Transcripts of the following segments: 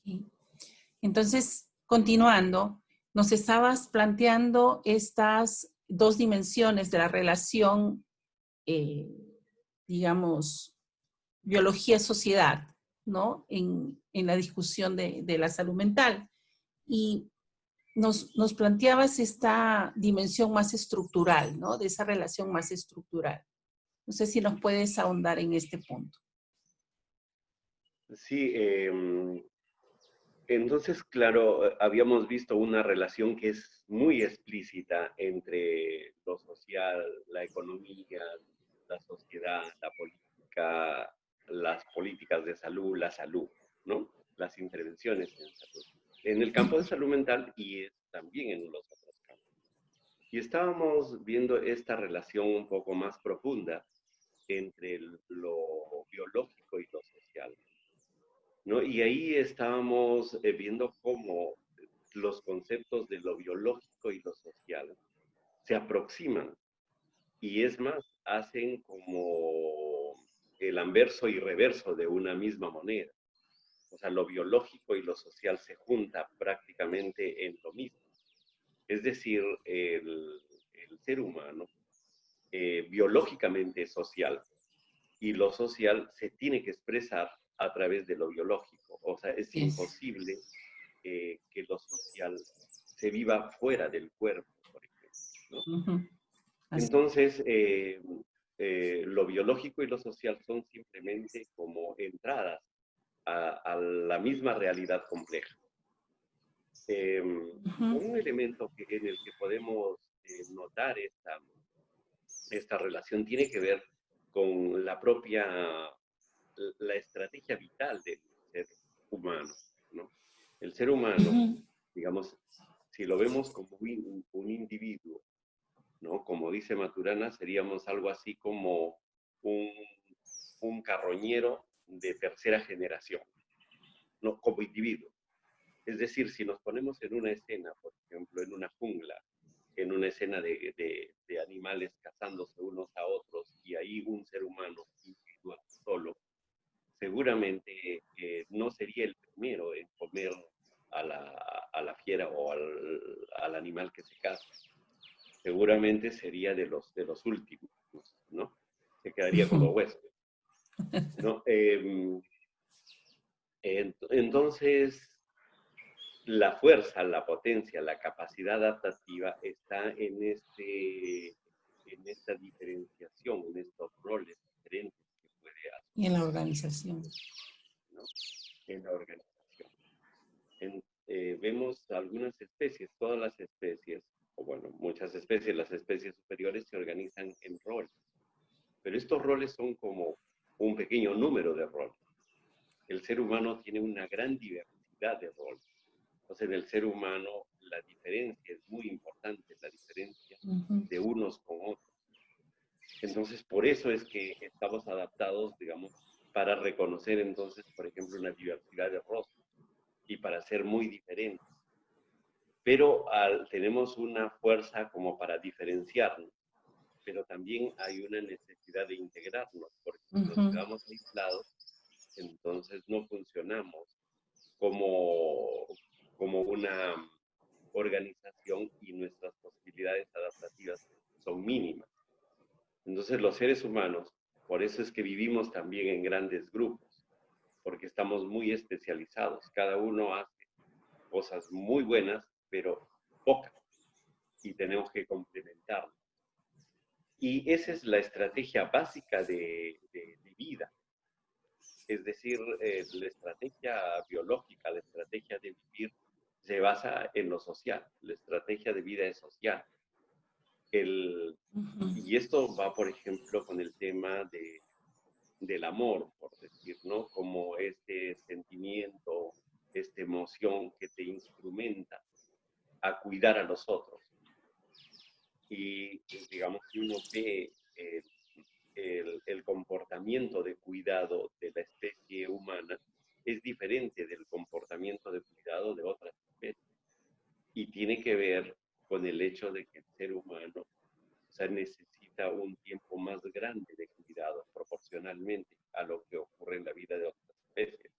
Sí. Entonces, continuando, nos estabas planteando estas dos dimensiones de la relación, eh, digamos, biología-sociedad, ¿no? En la discusión de la salud mental. Y nos planteabas esta dimensión más estructural, ¿no? De esa relación más estructural. No sé si nos puedes ahondar en este punto. Sí, entonces, claro, habíamos visto una relación que es muy explícita entre lo social, la economía, la sociedad, la política, las políticas de salud, la salud, ¿no? Las intervenciones en salud. En el campo de salud mental y también en los otros campos. Y estábamos viendo esta relación un poco más profunda entre lo biológico y lo social, ¿no? Y ahí estábamos viendo cómo los conceptos de lo biológico y lo social se aproximan y es más, hacen como el anverso y reverso de una misma moneda. O sea, lo biológico y lo social se juntan prácticamente en lo mismo. Es decir, el ser humano biológicamente es social y lo social se tiene que expresar a través de lo biológico. O sea, es Yes. imposible que lo social se viva fuera del cuerpo, por ejemplo, ¿no? Entonces, lo biológico y lo social son simplemente como entradas a la misma realidad compleja. Un elemento en el que podemos notar esta relación tiene que ver con la estrategia vital del ser humano, ¿no? El ser humano, digamos, si lo vemos como un individuo, ¿no? Como dice Maturana, seríamos algo así como un, un carroñero de tercera generación, ¿no? Como individuo. Es decir, si nos ponemos en una escena, por ejemplo, en una jungla, en una escena de animales cazándose unos a otros y ahí un ser humano individual solo, seguramente no sería el primero en comer a la fiera o al animal que se caza. Seguramente sería de los últimos, ¿no? Se quedaría con los huesos, ¿no? Entonces, la fuerza, la potencia, la capacidad adaptativa está en esta diferenciación, en estos roles diferentes que puede Y en la asumir, organización. ¿no? En la organización. Vemos algunas especies, todas las especies, o bueno, muchas especies, las especies superiores se organizan en roles, pero estos roles son como un pequeño número de roles. El ser humano tiene una gran diversidad de roles. Entonces, en el ser humano la diferencia es muy importante, la diferencia de unos con otros. Entonces, por eso es que estamos adaptados, digamos, para reconocer entonces, por ejemplo, una diversidad de rostros y para ser muy diferentes. Pero tenemos una fuerza como para diferenciarnos, pero también hay una necesidad de integrarnos, porque si nos quedamos aislados, entonces no funcionamos como una organización y nuestras posibilidades adaptativas son mínimas. Entonces los seres humanos, por eso es que vivimos también en grandes grupos, porque estamos muy especializados. Cada uno hace cosas muy buenas, pero pocas, y tenemos que complementarlo. Y esa es la estrategia básica de vida. Es decir, la estrategia biológica, la estrategia de vivir, se basa en lo social. La estrategia de vida es social. Y esto va, por ejemplo, con el tema del amor, por decir, ¿no? Como este sentimiento, esta emoción que te instrumenta a cuidar a los otros. Y, digamos, si uno ve el comportamiento de cuidado de la especie humana, es diferente del comportamiento de cuidado de otras especies. Y tiene que ver con el hecho de que el ser humano, o sea, necesita un tiempo más grande de cuidado proporcionalmente a lo que ocurre en la vida de otras especies.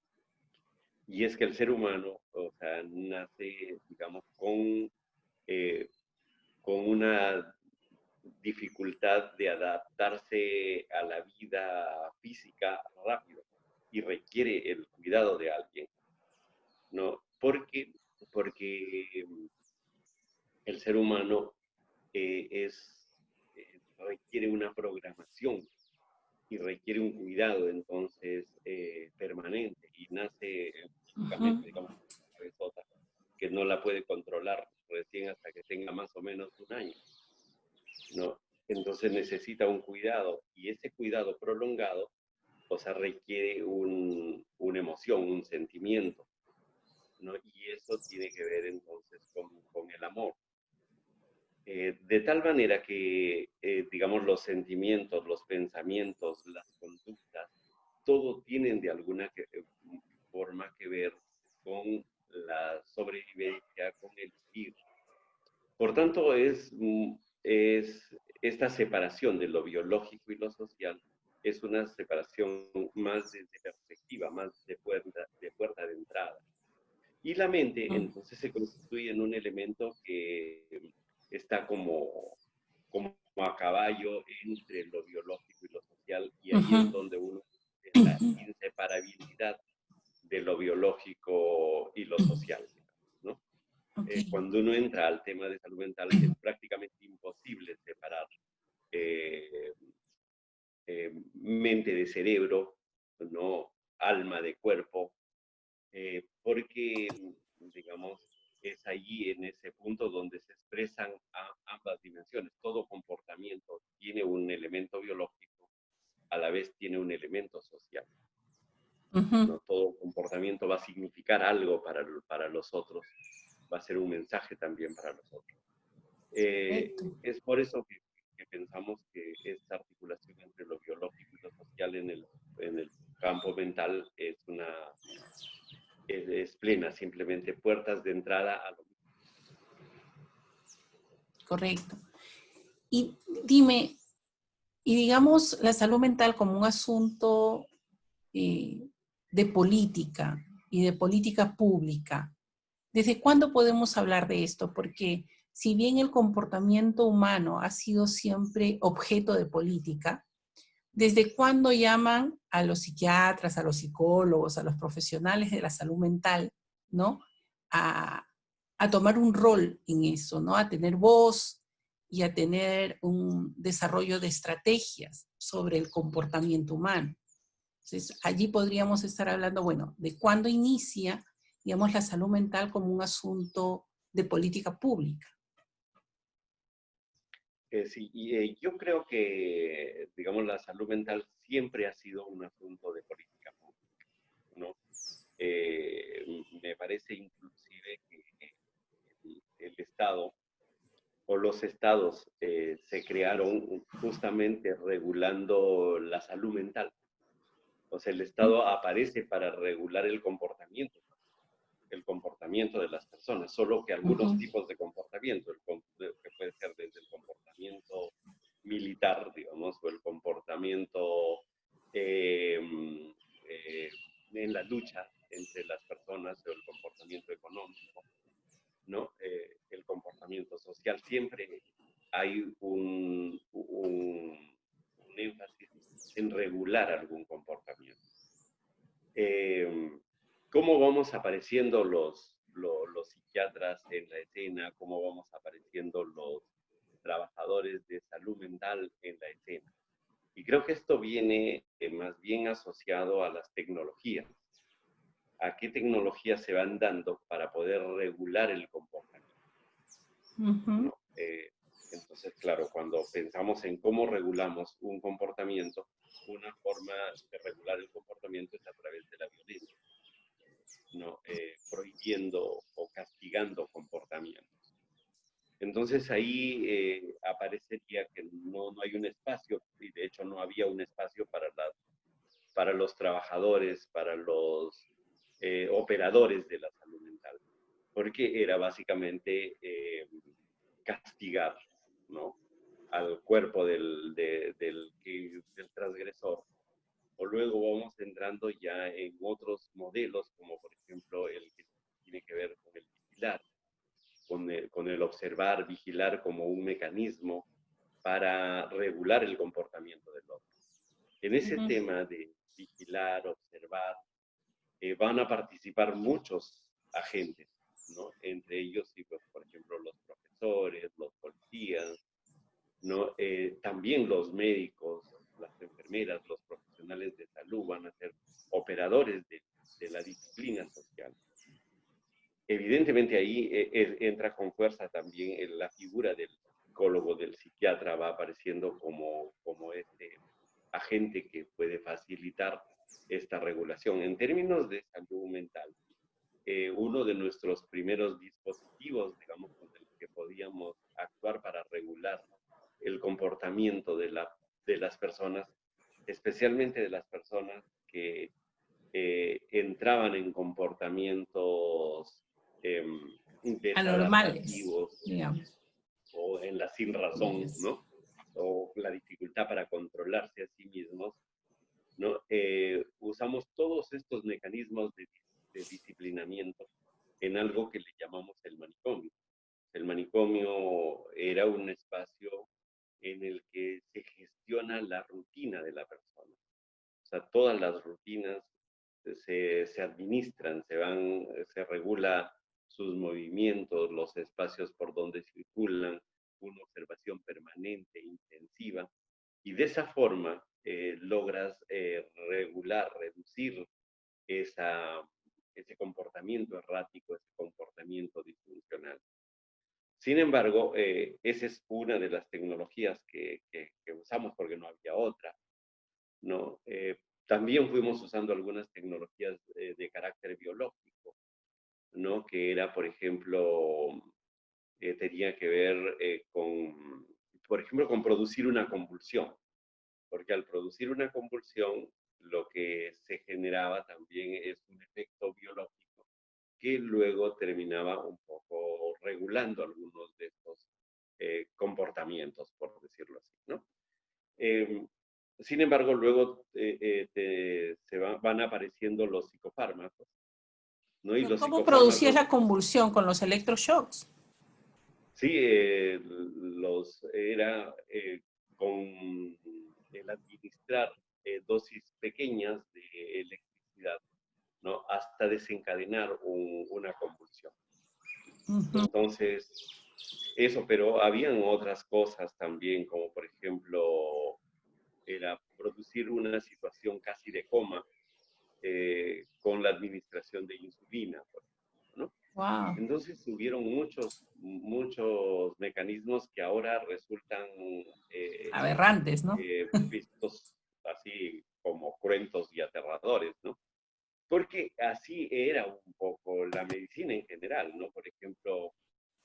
Y es que el ser humano, o sea, nace, digamos, eh, con una dificultad de adaptarse a la vida física rápido y requiere el cuidado de alguien, ¿no? Porque el ser humano requiere una programación y requiere un cuidado entonces permanente y nace físicamente, Ujú, digamos, una cabezota que no la puede controlar recién hasta que tenga más o menos un año, ¿no? Entonces necesita un cuidado y ese cuidado prolongado, o sea, requiere una emoción, un sentimiento, ¿no? Y eso tiene que ver entonces con el amor. De tal manera que, digamos, los sentimientos, los pensamientos, las conductas, todo tienen de alguna forma que ver con la sobrevivencia, con el vivir. Por tanto, es esta separación de lo biológico y lo social es una separación más de perspectiva, más de puerta de entrada. Y la mente ujú, entonces se constituye en un elemento que está como a caballo entre lo biológico y lo social, y ahí es ujú, donde uno ve la inseparabilidad de lo biológico y lo social, ¿no? ok, Cuando uno entra al tema de salud mental es prácticamente imposible separar eh, mente de cerebro, ¿no? Alma de cuerpo, porque, digamos, es allí en ese punto donde se expresan ambas dimensiones. Todo comportamiento tiene un elemento biológico, a la vez tiene un elemento social. ujú, No todo comportamiento va a significar algo para los otros, va a ser un mensaje también para los otros. correcto. Es por eso que pensamos que esta articulación entre lo biológico y lo social en el campo mental es plena, simplemente puertas de entrada a lo. Correcto. Y dime, y digamos la salud mental como un asunto eh, de política y de política pública, ¿desde cuándo podemos hablar de esto? Porque si bien el comportamiento humano ha sido siempre objeto de política, ¿desde cuándo llaman a los psiquiatras, a los psicólogos, a los profesionales de la salud mental, ¿no? A, a tomar un rol en eso, ¿no? A tener voz y a tener un desarrollo de estrategias sobre el comportamiento humano. Entonces, allí podríamos estar hablando, bueno, de cuándo inicia, digamos, la salud mental como un asunto de política pública. Sí, y yo creo que, digamos, la salud mental siempre ha sido un asunto de política pública, ¿no? Me parece inclusive que el Estado o los estados se crearon justamente regulando la salud mental. O sea, el Estado aparece para regular el comportamiento de las personas, solo que Uh algunos -huh. tipos de comportamiento, que puede ser desde el comportamiento militar, digamos, o el comportamiento eh, en la lucha entre las personas, o el comportamiento económico, ¿no? El comportamiento social. Siempre hay un énfasis en regular algún comportamiento. Cómo vamos apareciendo los psiquiatras en la escena, cómo vamos apareciendo los trabajadores de salud mental en la escena. Y creo que esto viene más bien asociado a las tecnologías. ¿A qué tecnologías se van dando para poder regular el comportamiento? Uh -huh. ¿No? Entonces, claro, cuando pensamos en cómo regulamos un comportamiento, una forma de regular el comportamiento es a través de la violencia, ¿no? Prohibiendo o castigando comportamientos. Entonces ahí aparecería que no hay un espacio, y de hecho no había un espacio para los trabajadores, para los operadores de la salud mental, porque era básicamente castigar, ¿no? Al cuerpo del transgresor o luego vamos entrando ya en otros modelos, como por ejemplo el que tiene que ver con el vigilar, con el observar, vigilar como un mecanismo para regular el comportamiento del otro. En ese Ujú. tema de vigilar, observar, van a participar muchos agentes, ¿no? Entre ellos, sí, pues, por ejemplo, los profesores, los policías, ¿no? También los médicos, las enfermeras, los profesionales de salud van a ser operadores de la disciplina social. Evidentemente ahí entra con fuerza también la figura del psicólogo, del psiquiatra, va apareciendo como este agente que puede facilitar esta regulación. En términos de salud mental, uno de nuestros primeros dispositivos, digamos, con el que podíamos actuar para regular el comportamiento de las personas, especialmente de las personas que entraban en comportamientos eh, Anormales, desadaptativos digamos. o en la sin razón, Yes. ¿no? O la dificultad para controlarse a sí mismos, ¿no? Usamos todos estos mecanismos de disciplinamiento en algo que le llamamos el manicomio. El manicomio era un espacio en el que se gestiona la rutina de la persona. O sea, todas las rutinas se administran, se regula sus movimientos, los espacios por donde circulan, una observación permanente, intensiva, y de esa forma logras regular, reducir esa, ese comportamiento errático, ese comportamiento disfuncional. Sin embargo, esa es una de las tecnologías que usamos porque no había otra, ¿no? También fuimos usando algunas tecnologías de carácter biológico, ¿no? Que era, por ejemplo, tenía que ver con, por ejemplo, con producir una convulsión, porque al producir una convulsión, lo que se generaba también es un efecto biológico que luego terminaba un poco regulando algunos de estos comportamientos, por decirlo así, ¿no? Eh, Sin embargo, luego van apareciendo los psicofármacos, ¿no? Y Pero los ¿cómo producías psicofármacos, la convulsión con los electroshocks? sí, era con el administrar dosis pequeñas de electricidad, ¿no? Hasta desencadenar una convulsión. Ujú. Entonces, eso, pero habían otras cosas también, como por ejemplo, era producir una situación casi de coma con la administración de insulina, por ejemplo, ¿no? Wow. Entonces hubieron muchos mecanismos que ahora resultan Aberrantes, ¿no? vistos así como cruentos y aterradores, ¿no? Porque así era un poco la medicina en general, ¿no? Por ejemplo,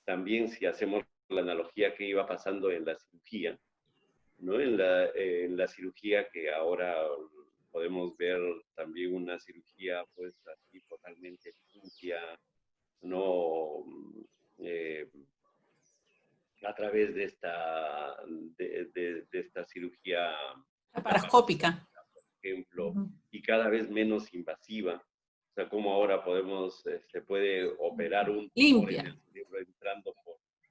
también si hacemos la analogía que iba pasando en la cirugía, ¿no? En la cirugía que ahora podemos ver también una cirugía pues así totalmente limpia, ¿no? Eh, a través de esta cirugía Laparoscópica. laparoscópica, por ejemplo, Ujú. y cada vez menos invasiva. O sea, como ahora se puede operar un tumor en Limpia. el cerebro entrando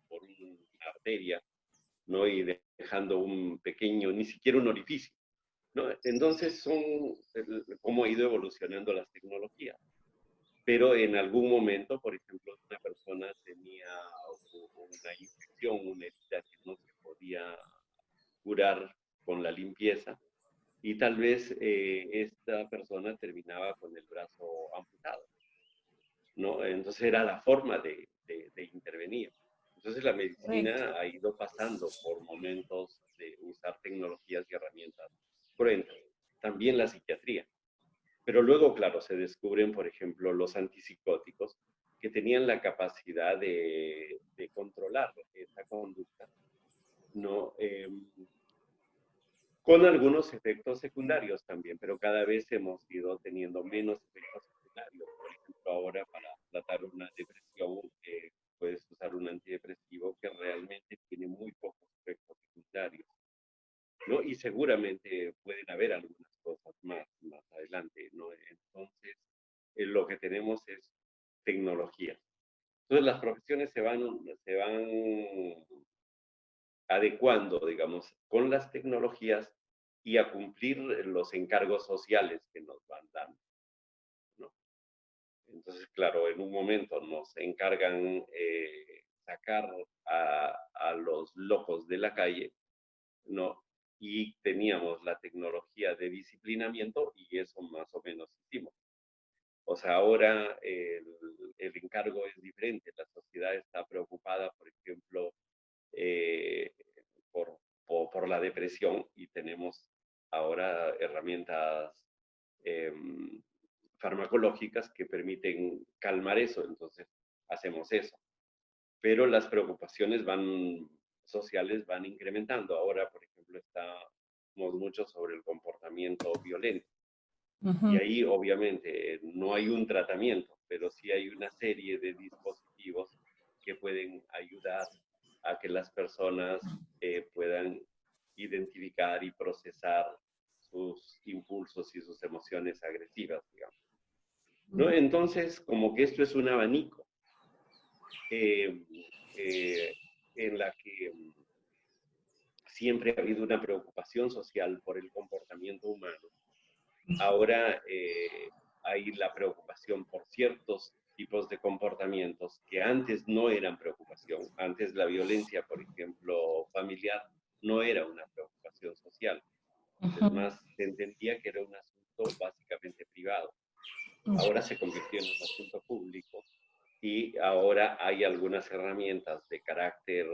por una arteria, ¿no? Y dejando un pequeño, ni siquiera un orificio, ¿no? Entonces son cómo ha ido evolucionando las tecnologías. Pero en algún momento, por ejemplo, una persona tenía una infección, una herida que no se podía curar con la limpieza y tal vez esta persona terminaba con el brazo amputado, ¿no? Entonces era la forma de intervenir. Entonces la Correcto. medicina ha ido pasando por momentos de usar tecnologías y herramientas cruentas. También la psiquiatría. Pero luego, claro, se descubren, por ejemplo, los antipsicóticos que tenían la capacidad de controlar esa conducta, ¿no? Con algunos efectos secundarios también, pero cada vez hemos ido teniendo menos efectos secundarios. Por ejemplo, ahora para tratar una depresión, puedes usar un antidepresivo que realmente tiene muy pocos efectos secundarios, ¿no? Y seguramente pueden haber algunas cosas más, tenemos es tecnología. Entonces las profesiones se van adecuando, digamos, con las tecnologías y a cumplir los encargos sociales que nos van dando, ¿no? Entonces, claro, en un momento nos encargan sacar a los locos de la calle, ¿no? Y teníamos la tecnología de disciplinamiento y eso más o menos hicimos. O sea, ahora el encargo es diferente. La sociedad está preocupada, por ejemplo, eh, por la depresión y tenemos ahora herramientas eh, farmacológicas que permiten calmar eso. Entonces, hacemos eso. Pero las preocupaciones sociales van incrementando. Ahora, por ejemplo, estamos mucho sobre el comportamiento violento. Y ahí, obviamente, no hay un tratamiento, pero sí hay una serie de dispositivos que pueden ayudar a que las personas puedan identificar y procesar sus impulsos y sus emociones agresivas, digamos, ¿no? Entonces, como que esto es un abanico eh, en la que siempre ha habido una preocupación social por el comportamiento humano. Ahora hay la preocupación por ciertos tipos de comportamientos que antes no eran preocupación. Antes la violencia, por ejemplo, familiar, no era una preocupación social. Es más, se entendía que era un asunto básicamente privado. Ahora se convirtió en un asunto público y ahora hay algunas herramientas de carácter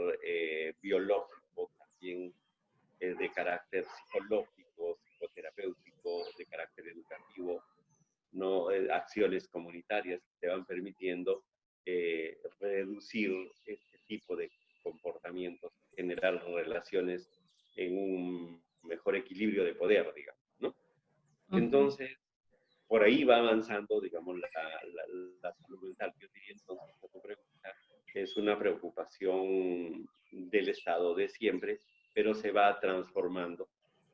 biológico, también de carácter psicológico, psicoterapéutico, de carácter educativo, ¿no? Acciones comunitarias que te van permitiendo reducir este tipo de comportamientos, generar relaciones en un mejor equilibrio de poder, digamos, ¿no? Entonces, por ahí va avanzando, digamos, la salud mental. Yo diría entonces que tu pregunta es una preocupación del Estado de siempre, pero se va transformando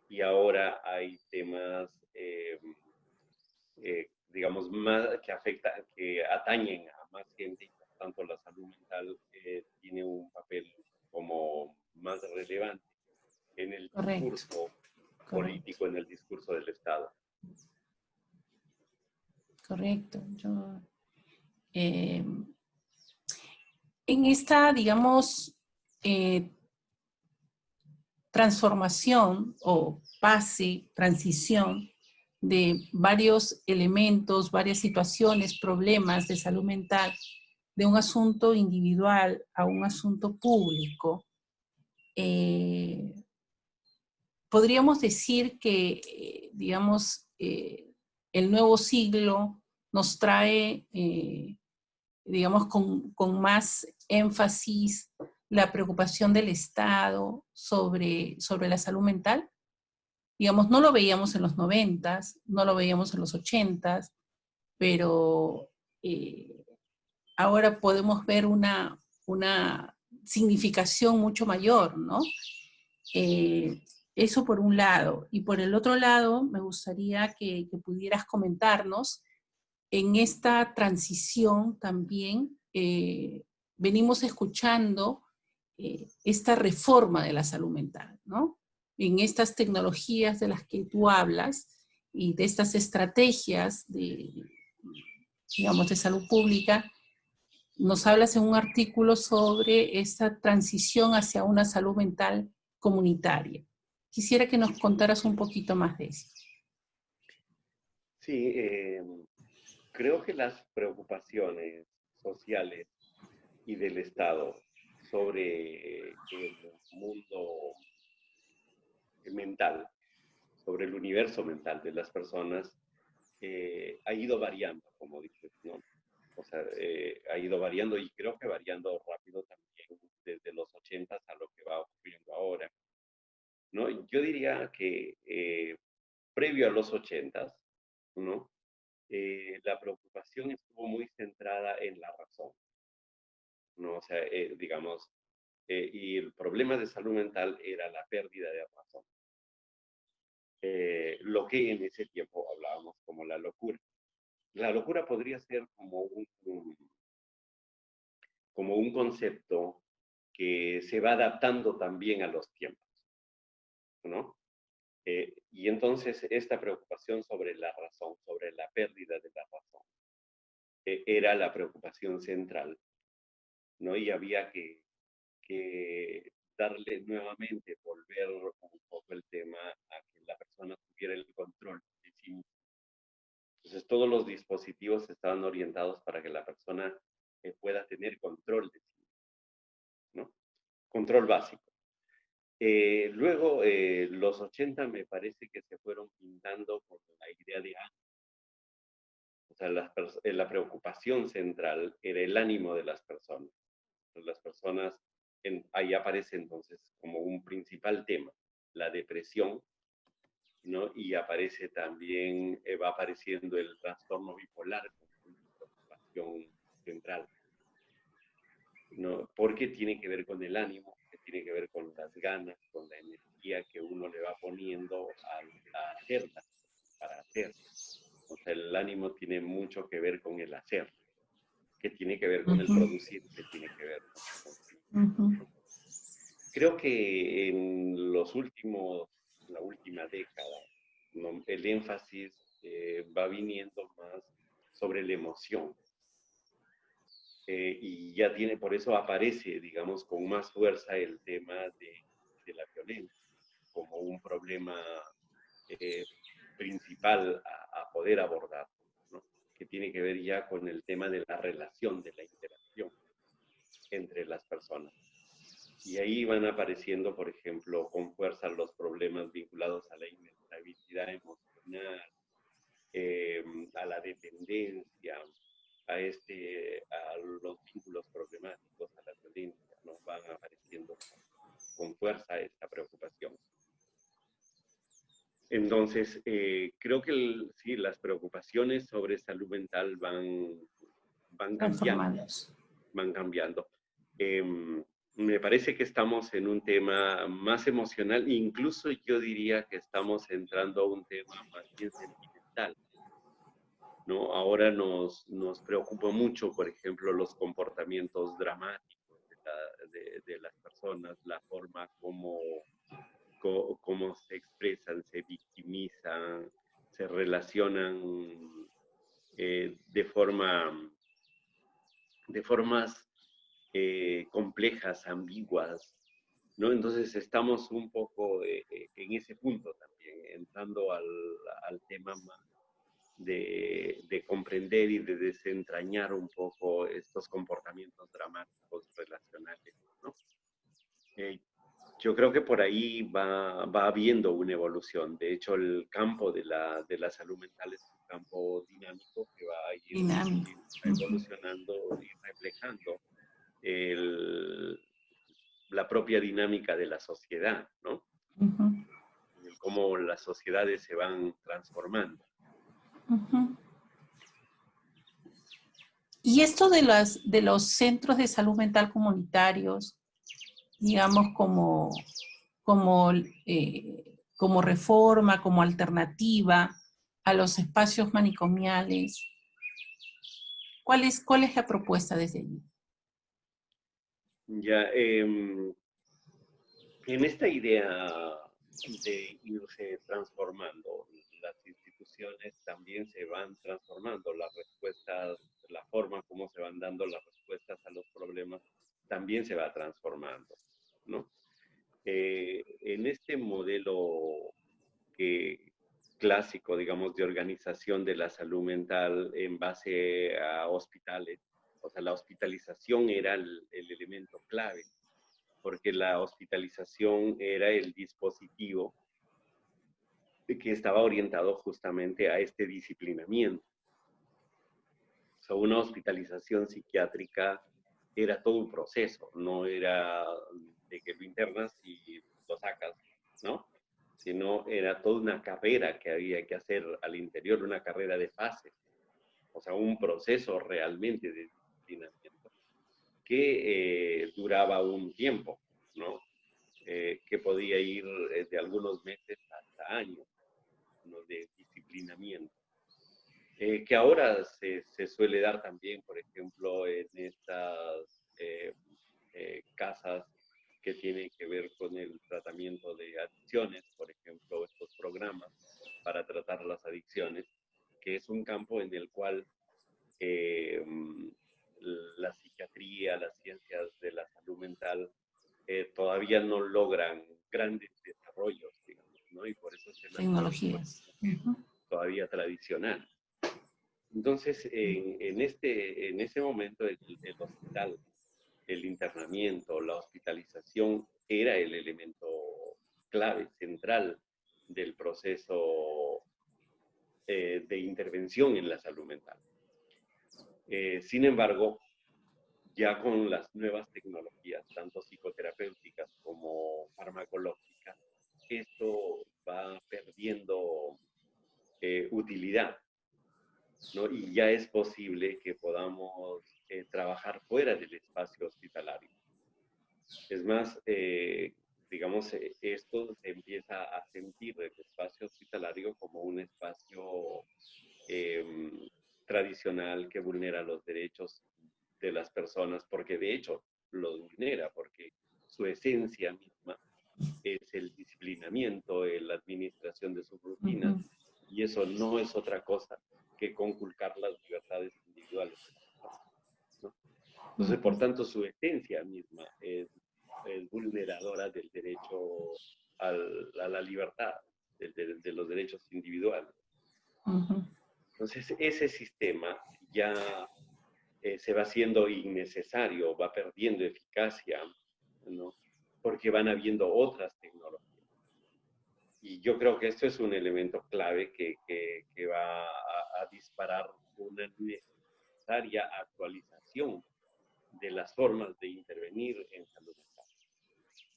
y ahora hay temas, digamos, más que atañen a más gente y por tanto la salud mental tiene un papel como más relevante en el Correcto, discurso correcto, político, en el discurso del Estado. correcto. Eh, en esta, digamos, eh, transformación o pase, transición de varios elementos, varias situaciones, problemas de salud mental, de un asunto individual a un asunto público, podríamos decir que, digamos, el nuevo siglo nos trae, digamos, con más énfasis la preocupación del Estado sobre la salud mental. Digamos, no lo veíamos en los 90s, no lo veíamos en los 80s, pero ahora podemos ver una significación mucho mayor, ¿no? Eso por un lado. Y por el otro lado, me gustaría que pudieras comentarnos en esta transición también, venimos escuchando esta reforma de la salud mental, ¿no? En estas tecnologías de las que tú hablas y de estas estrategias digamos, de salud pública, nos hablas en un artículo sobre esta transición hacia una salud mental comunitaria. Quisiera que nos contaras un poquito más de eso. Sí, creo que las preocupaciones sociales y del Estado sobre el mundo mental, sobre el universo mental de las personas, ha ido variando, como dices, ¿no? O sea, ha ido variando y creo que variando rápido también desde los 80 a lo que va ocurriendo ahora, ¿no? Yo diría que previo a los 80, ¿no? La preocupación estuvo muy centrada en la razón, ¿no? O sea, digamos, y el problema de salud mental era la pérdida de razón. Lo que en ese tiempo hablábamos como la locura. la locura podría ser como un concepto que se va adaptando también a los tiempos, ¿no? Y entonces esta preocupación sobre la razón, sobre la pérdida de la razón, era la preocupación central, ¿no? Y había que darle nuevamente, volver un poco el tema a que la persona tuviera el control de sí misma. Entonces todos los dispositivos estaban orientados para que la persona pueda tener control de sí misma, ¿no? Control básico. Luego, los 80 me parece que se fueron pintando con la idea de ánimo. O sea, la preocupación central era el ánimo de las personas. Las personas, ahí aparece entonces como un principal tema, la depresión, ¿no? Y aparece también, va apareciendo el trastorno bipolar como una preocupación central, ¿no? Porque tiene que ver con el ánimo, que tiene que ver con las ganas, con la energía que uno le va poniendo a hacerla, para hacer. O sea, el ánimo tiene mucho que ver con el hacer, que tiene que ver con el producir, que tiene que ver con el consumir. Creo que en la última década, ¿no? El énfasis va viniendo más sobre la emoción. Y ya tiene, por eso aparece, digamos, con más fuerza el tema de la violencia como un problema principal a poder abordar, ¿no? Que tiene que ver ya con el tema de la relación, de la interacción entre las personas. Y ahí van apareciendo, por ejemplo, con fuerza los problemas vinculados a la inestabilidad emocional, a la dependencia, a los vínculos problemáticos, a la violencia, ¿no? Van apareciendo con fuerza esta preocupación. Entonces, creo que sí, las preocupaciones sobre salud mental van cambiando. Van cambiando. Me parece que estamos en un tema más emocional, incluso yo diría que estamos entrando a un tema más bien sentimental, ¿no? Ahora nos preocupa mucho, por ejemplo, los comportamientos dramáticos de las personas, la forma como se expresan, se victimizan, se relacionan de formas complejas, ambiguas, ¿no? Entonces estamos un poco en ese punto también, entrando al tema más de comprender y de desentrañar un poco estos comportamientos dramáticos relacionales, ¿no? Yo creo que por ahí va habiendo una evolución. De hecho, el campo de la salud mental es un campo dinámico que va a ir evolucionando y reflejando la propia dinámica de la sociedad, ¿no? Cómo las sociedades se van transformando. Y esto de los centros de salud mental comunitarios, digamos como reforma, como alternativa a los espacios manicomiales, ¿cuál es la propuesta desde allí? Ya, en esta idea de irse transformando, las instituciones también se van transformando, las respuestas, la forma como se van dando las respuestas a los problemas también se va transformando, ¿no? En este modelo clásico, digamos, de organización de la salud mental en base a hospitales, o sea, la hospitalización era el elemento clave, porque la hospitalización era el dispositivo que estaba orientado justamente a este disciplinamiento. O sea, una hospitalización psiquiátrica era todo un proceso, no era de que lo internas y lo sacas, ¿no? Sino era toda una carrera que había que hacer al interior, una carrera de fases, o sea, un proceso realmente de disciplinamiento que duraba un tiempo, ¿no? Que podía ir de algunos meses hasta años, ¿no? De disciplinamiento. que ahora se suele dar también, por ejemplo, en estas casas que tienen que ver con el tratamiento de adicciones, por ejemplo, estos programas para tratar las adicciones, que es un campo en el cual eh, la psiquiatría, las ciencias de la salud mental todavía no logran grandes desarrollos, digamos, ¿no? Y por eso se mantiene Tecnologías. todavía tradicional. Entonces, en ese momento, el hospital, el internamiento, la hospitalización era el elemento clave, central del proceso de intervención en la salud mental. Sin embargo, ya con las nuevas tecnologías, tanto psicoterapéuticas como farmacológicas, esto va perdiendo utilidad, ¿no? Y ya es posible que podamos trabajar fuera del espacio hospitalario. Es más, digamos, esto se empieza a sentir el espacio hospitalario como un espacio eh, tradicional que vulnera los derechos de las personas, porque de hecho los vulnera, porque su esencia misma es el disciplinamiento, la administración de sus rutinas, y eso no es otra cosa que conculcar las libertades individuales de las personas, ¿no? Entonces, por tanto, su esencia misma es vulneradora del derecho a la libertad, de los derechos individuales. Entonces, ese sistema ya se va haciendo innecesario, va perdiendo eficacia, ¿no? Porque van habiendo otras tecnologías. Y yo creo que esto es un elemento clave que va a disparar una necesaria actualización de las formas de intervenir en salud mental.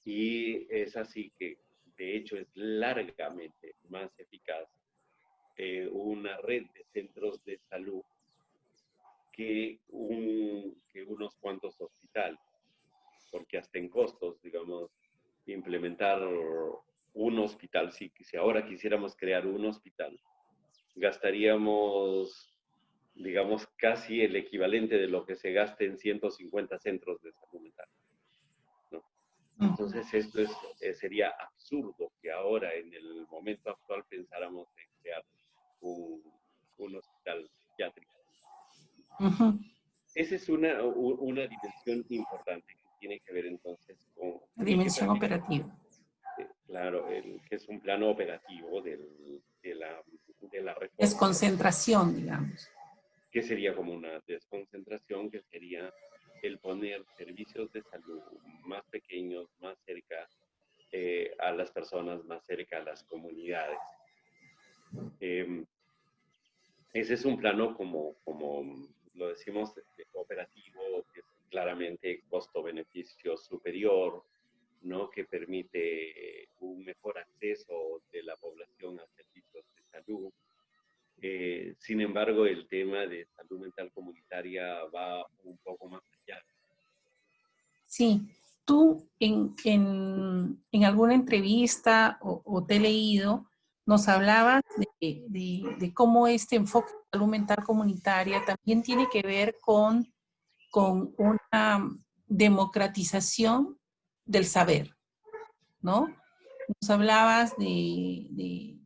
Y es así que, de hecho, es largamente más eficaz una red de centros de salud que unos cuantos hospitales, porque hasta en costos, digamos, implementar un hospital, si ahora quisiéramos crear un hospital, gastaríamos, digamos, casi el equivalente de lo que se gaste en 150 centros de salud mental, ¿no? Entonces, esto sería absurdo que ahora, en el momento actual, pensáramos en crear un hospital psiquiátrico. Esa es una dimensión importante que tiene que ver entonces con... La y que dimensión también, operativa. claro, que es un plano operativo de la reforma, Desconcentración, digamos. que sería como una desconcentración, que sería el poner servicios de salud más pequeños, más cerca a las personas, más cerca a las comunidades. Ese es un plano como lo decimos, operativo, que es claramente costo-beneficio superior, ¿no? Que permite un mejor acceso de la población a servicios de salud. Sin embargo, el tema de salud mental comunitaria va un poco más allá. Sí, tú en alguna entrevista o te he leído, nos hablabas de cómo este enfoque de salud mental comunitaria también tiene que ver con una democratización del saber, ¿no? Nos hablabas de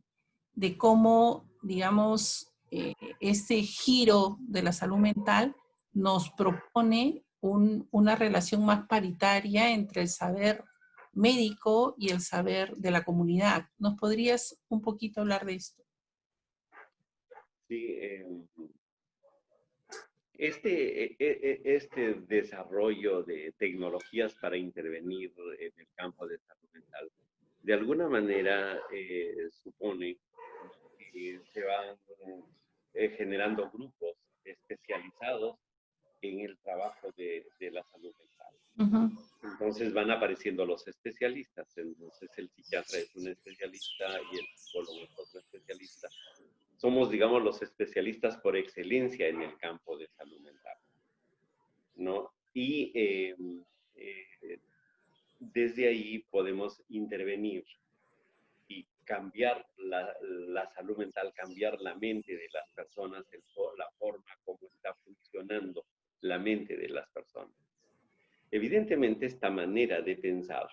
cómo, digamos, este giro de la salud mental nos propone una relación más paritaria entre el saber médico y el saber de la comunidad. ¿Nos podrías un poquito hablar de esto? Sí, este desarrollo de tecnologías para intervenir en el campo de salud mental, de alguna manera supone que se van generando grupos especializados en el trabajo de la salud mental. Entonces van apareciendo los especialistas. Entonces el psiquiatra es un especialista y el psicólogo es otro especialista. Somos, digamos, los especialistas por excelencia en el campo de salud mental, ¿no? Y desde ahí podemos intervenir y cambiar la salud mental, cambiar la mente de las personas, la forma como está funcionando la mente de las personas. Evidentemente, esta manera de pensar,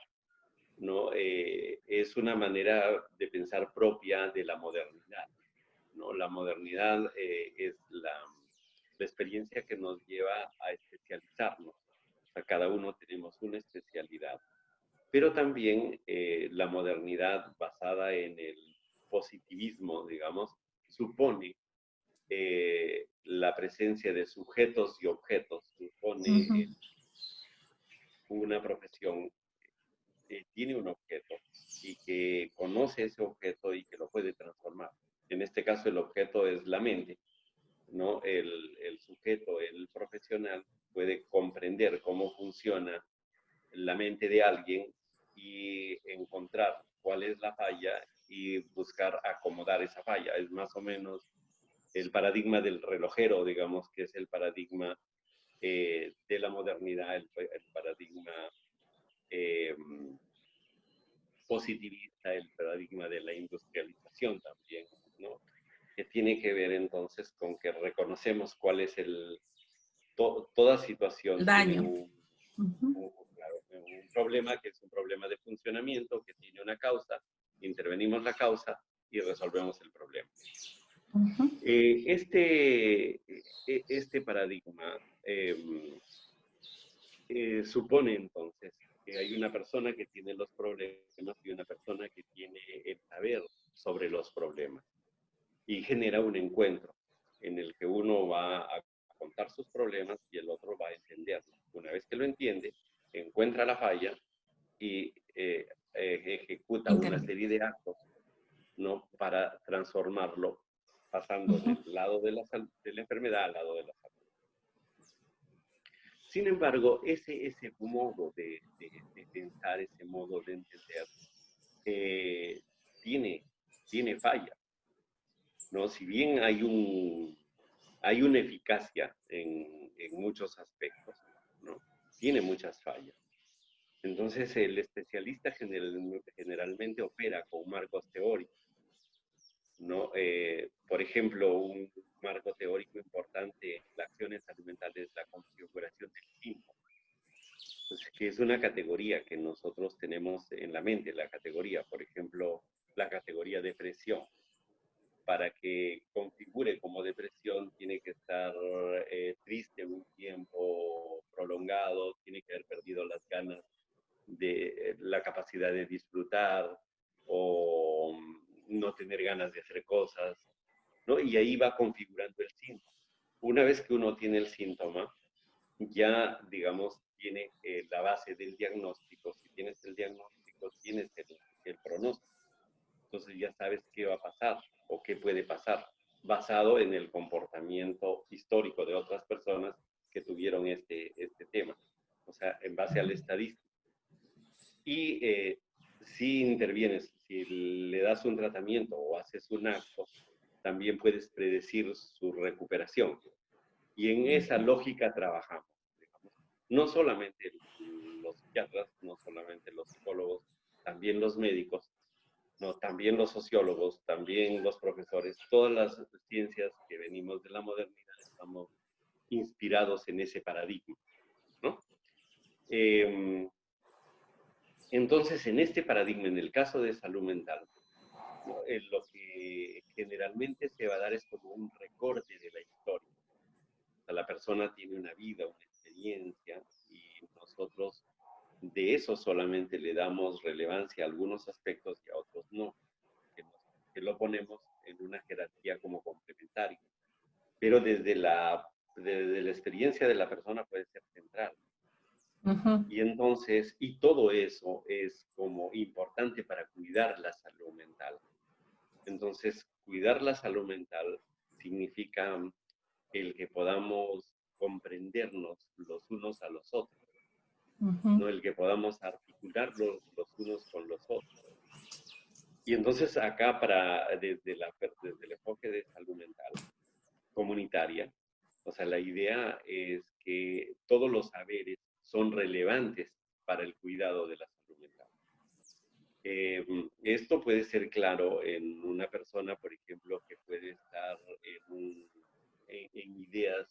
¿no? Es una manera de pensar propia de la modernidad, ¿no? La modernidad es la experiencia que nos lleva a especializarnos. O sea, cada uno tenemos una especialidad. Pero también la modernidad basada en el positivismo, digamos, supone la presencia de sujetos y objetos, supone una profesión que tiene un objeto y que conoce ese objeto y que lo puede transformar. En este caso el objeto es la mente, ¿no? El sujeto, el profesional, puede comprender cómo funciona la mente de alguien y encontrar cuál es la falla y buscar acomodar esa falla. Es más o menos el paradigma del relojero, digamos, que es el paradigma de la modernidad, el paradigma eh, positivista, el paradigma de la industrialización también, ¿no? Que tiene que ver entonces con que reconocemos cuál es toda situación tiene Daño. un problema que es un problema de funcionamiento, que tiene una causa, intervenimos la causa y resolvemos el problema. Este paradigma supone entonces que hay una persona que tiene los problemas y una persona que tiene el saber sobre los problemas. Y genera un encuentro en el que uno va a contar sus problemas y el otro va a entenderlo. Una vez que lo entiende, encuentra la falla y ejecuta una serie de actos, ¿no? Para transformarlo, pasando del lado de la enfermedad al lado de la salud. Sin embargo, ese modo de pensar, ese modo de entender, tiene falla, ¿no? Si bien hay una eficacia en muchos aspectos, ¿no? Tiene muchas fallas. Entonces, el especialista generalmente opera con marcos teóricos, ¿no? Por ejemplo, un marco teórico importante en la acción en salud mental es la configuración del síntoma. Entonces, que es una categoría que nosotros tenemos en la mente, la categoría, por ejemplo, la categoría depresión. Para que configure como depresión, tiene que estar triste un tiempo prolongado, tiene que haber perdido las ganas de la capacidad de disfrutar o no tener ganas de hacer cosas, ¿no? Y ahí va configurando el síntoma. Una vez que uno tiene el síntoma, ya, digamos, tiene la base del diagnóstico. Si tienes el diagnóstico, tienes el pronóstico. Entonces ya sabes qué va a pasar o qué puede pasar, basado en el comportamiento histórico de otras personas que tuvieron este tema, o sea, en base a la estadística. Y si intervienes, si le das un tratamiento o haces un acto, también puedes predecir su recuperación. Y en esa lógica trabajamos, digamos. No solamente los psiquiatras, no solamente los psicólogos, también los médicos, no, también los sociólogos, también los profesores, todas las ciencias que venimos de la modernidad estamos inspirados en ese paradigma, ¿no? Entonces, en este paradigma, en el caso de salud mental, ¿no? Lo que generalmente se va a dar es como un recorte de la historia. O sea, la persona tiene una vida, una experiencia, y nosotros de eso solamente le damos relevancia a algunos aspectos y a otros no. Que lo ponemos en una jerarquía como complementario. Pero desde la experiencia de la persona puede ser central. Y entonces, y todo eso es como importante para cuidar la salud mental. Entonces, cuidar la salud mental significa el que podamos comprendernos los unos a los otros, ¿no? El que podamos articularlos los unos con los otros. Y entonces acá, desde el enfoque de salud mental comunitaria, o sea, la idea es que todos los saberes son relevantes para el cuidado de la salud mental. Esto puede ser claro en una persona, por ejemplo, que puede estar en ideas,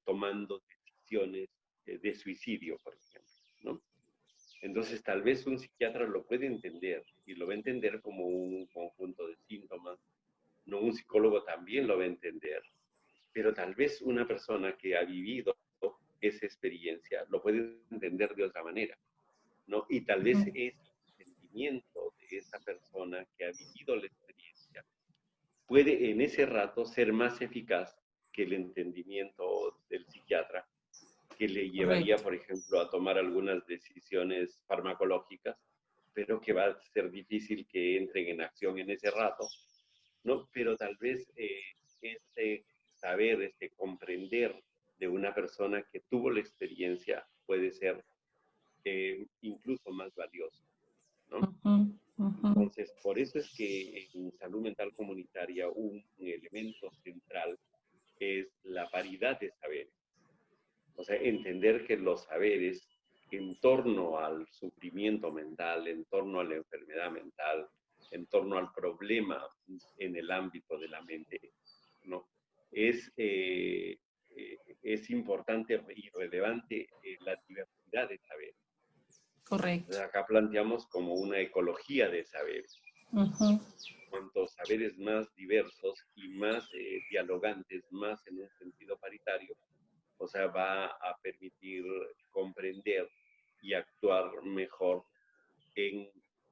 tomando decisiones de suicidio, por ejemplo, ¿no? Entonces, tal vez un psiquiatra lo puede entender y lo va a entender como un conjunto de síntomas, no, un psicólogo también lo va a entender, pero tal vez una persona que ha vivido esa experiencia lo puede entender de otra manera, ¿no? Y tal vez ese entendimiento de esa persona que ha vivido la experiencia puede en ese rato ser más eficaz que el entendimiento del psiquiatra, que le llevaría, Correcto. por ejemplo, a tomar algunas decisiones farmacológicas, pero que va a ser difícil que entren en acción en ese rato, ¿no? Pero tal vez este saber, este comprender de una persona que tuvo la experiencia puede ser incluso más valioso, ¿no? Ujú, ujú. Entonces, por eso es que en salud mental comunitaria un elemento central es la paridad de saberes. O sea, entender que los saberes en torno al sufrimiento mental, en torno a la enfermedad mental, en torno al problema en el ámbito de la mente, ¿no? Es importante y relevante la diversidad de saberes. Correcto. Acá planteamos como una ecología de saberes. Ujú. Cuantos saberes más diversos y más dialogantes, más en un sentido paritario, o sea, va a permitir comprender y actuar mejor en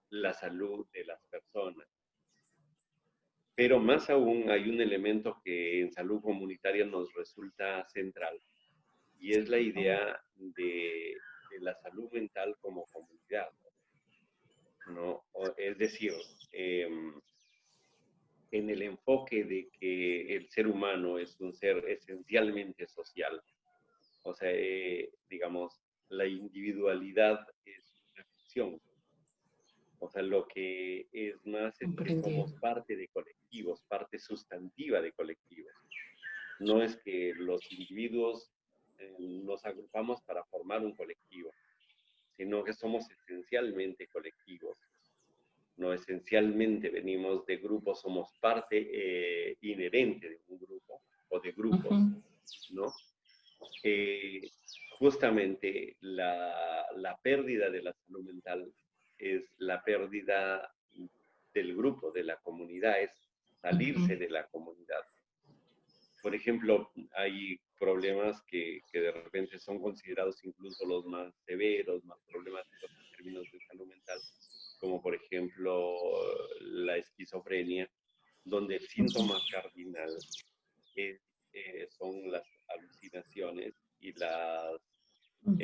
la salud de las personas. Pero más aún hay un elemento que en salud comunitaria nos resulta central y es la idea de la salud mental como comunidad, ¿no? Es decir, eh, en el enfoque de que el ser humano es un ser esencialmente social. O sea, digamos, la individualidad es una ficción. O sea, lo que es más es que Comprendido. somos parte de colectivos, parte sustantiva de colectivos. No es que los individuos nos agrupamos para formar un colectivo, sino que somos esencialmente colectivos. No esencialmente venimos de grupos, somos parte inherente de un grupo o de grupos, Ujú. ¿no? Justamente la pérdida de la salud mental es la pérdida del grupo, de la comunidad, es Ujú. salirse de la comunidad. Por ejemplo, hay problemas que de repente son considerados incluso los más severos, más problemáticos en términos de salud mental, como por ejemplo la esquizofrenia, donde el síntoma cardinal es, son las alucinaciones y Ujú.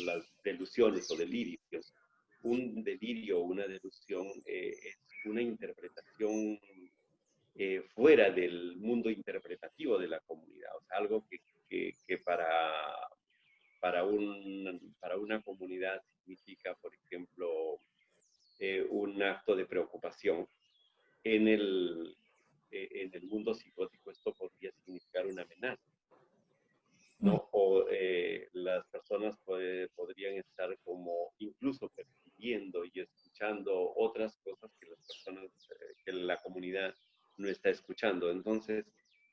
las delusiones o delirios. Un delirio o una delusión es una interpretación fuera del mundo interpretativo de la comunidad, o sea, algo que para una comunidad significa, por ejemplo, un acto de preocupación. En en el mundo psicótico esto podría significar una amenaza, ¿no? O las personas podrían estar como incluso percibiendo y escuchando otras cosas que las personas, que la comunidad no está escuchando. Entonces,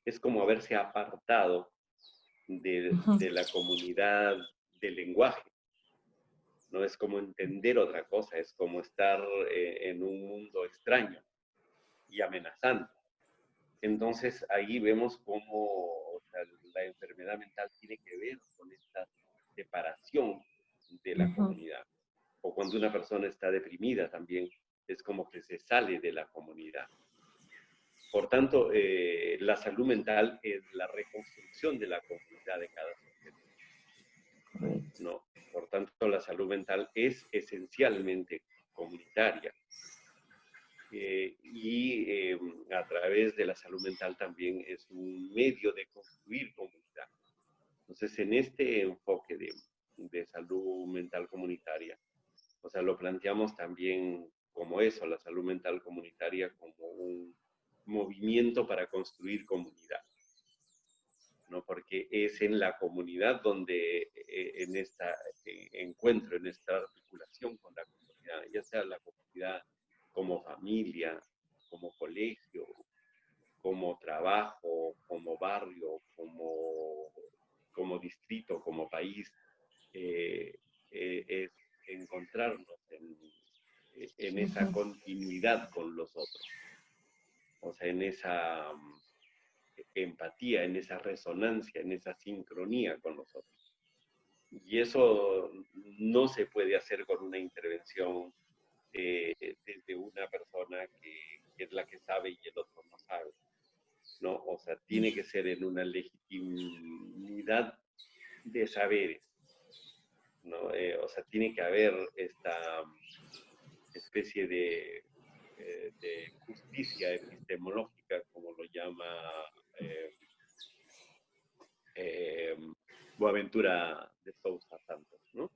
es como haberse apartado Ujú. de la comunidad del lenguaje, ¿no? Es como entender otra cosa, es como estar en un mundo extraño y amenazante. Entonces ahí vemos cómo, o sea, la enfermedad mental tiene que ver con esta separación de la Ujú. comunidad. O cuando una persona está deprimida también es como que se sale de la comunidad. Por tanto, la salud mental es la reconstrucción de la comunidad de cada sujeto, Correcto. ¿no? Por tanto, la salud mental es esencialmente comunitaria. A través de la salud mental también es un medio de construir comunidad. Entonces, en este enfoque de salud mental comunitaria, o sea, lo planteamos también como eso, la salud mental comunitaria como un movimiento para construir comunidad, ¿no? Porque es en la comunidad donde en esta encuentro, en esta articulación con la comunidad, comunidad, ya sea la comunidad como familia, como colegio, como trabajo, como barrio, como distrito, como país, es encontrarnos en esa continuidad con los otros, o sea, en esa empatía, en esa resonancia, en esa sincronía con los otros. Y eso no se puede hacer con una intervención desde una persona que es la que sabe y el otro no sabe, ¿no? O sea, tiene que ser en una legitimidad de saberes, ¿no? O sea, tiene que haber esta especie de justicia epistemológica, como lo llama eh, eh, Boaventura de Sousa Santos, ¿no?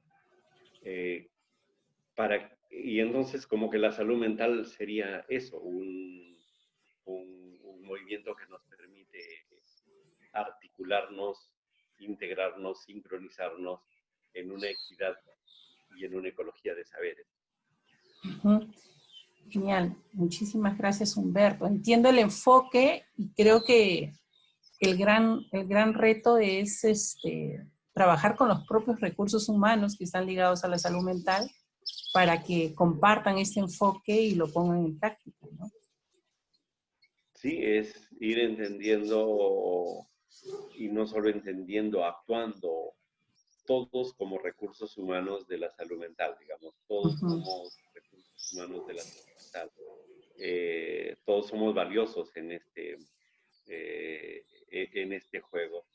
Y entonces como que la salud mental sería eso, un movimiento que nos permite articularnos, integrarnos, sincronizarnos en una equidad y en una ecología de saberes. Genial, muchísimas gracias Humberto. Entiendo el enfoque y creo que el gran reto es trabajar con los propios recursos humanos que están ligados a la salud mental para que compartan este enfoque y lo pongan en práctica, ¿no? Sí, es ir entendiendo, y no solo entendiendo, actuando, todos como recursos humanos de la salud mental, digamos, todos somos recursos humanos de la salud mental. Todos somos valiosos en este juego.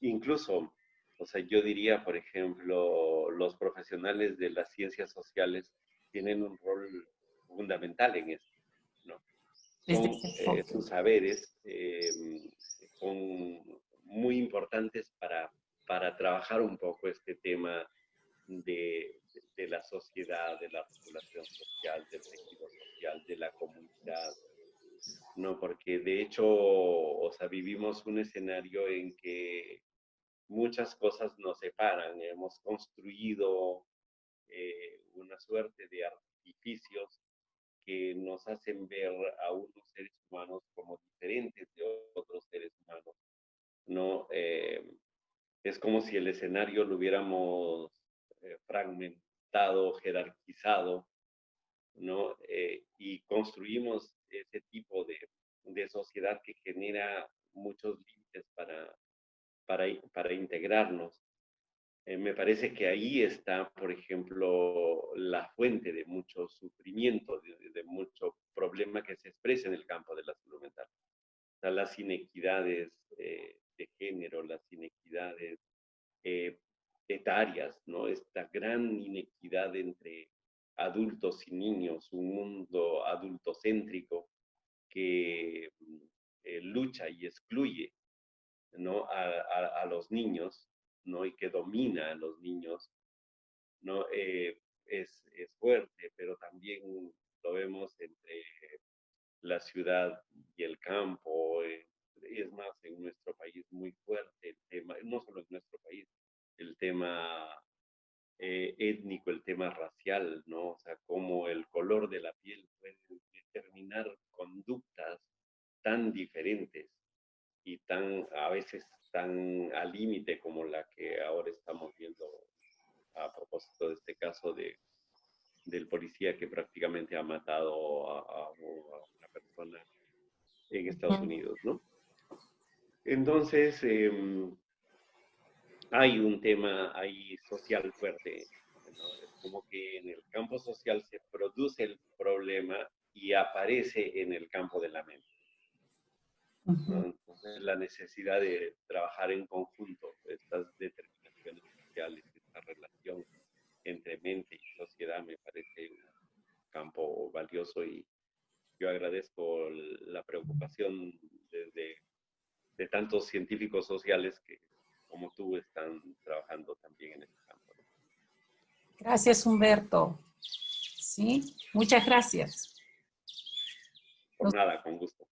Incluso, o sea, yo diría, por ejemplo, los profesionales de las ciencias sociales tienen un rol fundamental en esto, ¿no? Sus saberes son muy importantes para trabajar un poco este tema de la sociedad, de la regulación social, del tejido social, de la comunidad, ¿no? Porque de hecho, o sea, vivimos un escenario en que muchas cosas nos separan. Hemos construido una suerte de artificios que nos hacen ver a unos seres humanos como diferentes de otros seres humanos, ¿no? Es como si el escenario lo hubiéramos fragmentado, jerarquizado, ¿no? Y construimos ese tipo de sociedad que genera muchos límites para integrarnos. Me parece que ahí está, por ejemplo, la fuente de mucho sufrimiento, de mucho problema que se expresa en el campo de la salud mental. O sea, las inequidades de género, las inequidades etarias, ¿no? Esta gran inequidad entre adultos y niños, un mundo adultocéntrico que lucha y excluye, ¿no? a los niños, ¿no? Y que domina a los niños, ¿no? Es fuerte, pero también lo vemos entre la ciudad y el campo. Es más, en nuestro país muy fuerte el tema, no solo en nuestro país, el tema étnico, el tema racial, ¿no? O sea, cómo el color de la piel puede determinar conductas tan diferentes y a veces tan al límite como la que ahora estamos viendo a propósito de este caso del policía que prácticamente ha matado a una persona en Estados Unidos, ¿no? Entonces, hay un tema ahí social fuerte, ¿no? Es como que en el campo social se produce el problema y aparece en el campo de la mente, ¿no? Entonces, la necesidad de trabajar en conjunto estas determinaciones sociales, esta relación entre mente y sociedad me parece un campo valioso y yo agradezco la preocupación de tantos científicos sociales que, como tú, están trabajando también en este campo, ¿no? Gracias, Humberto. Sí, muchas gracias. Por nada, con gusto.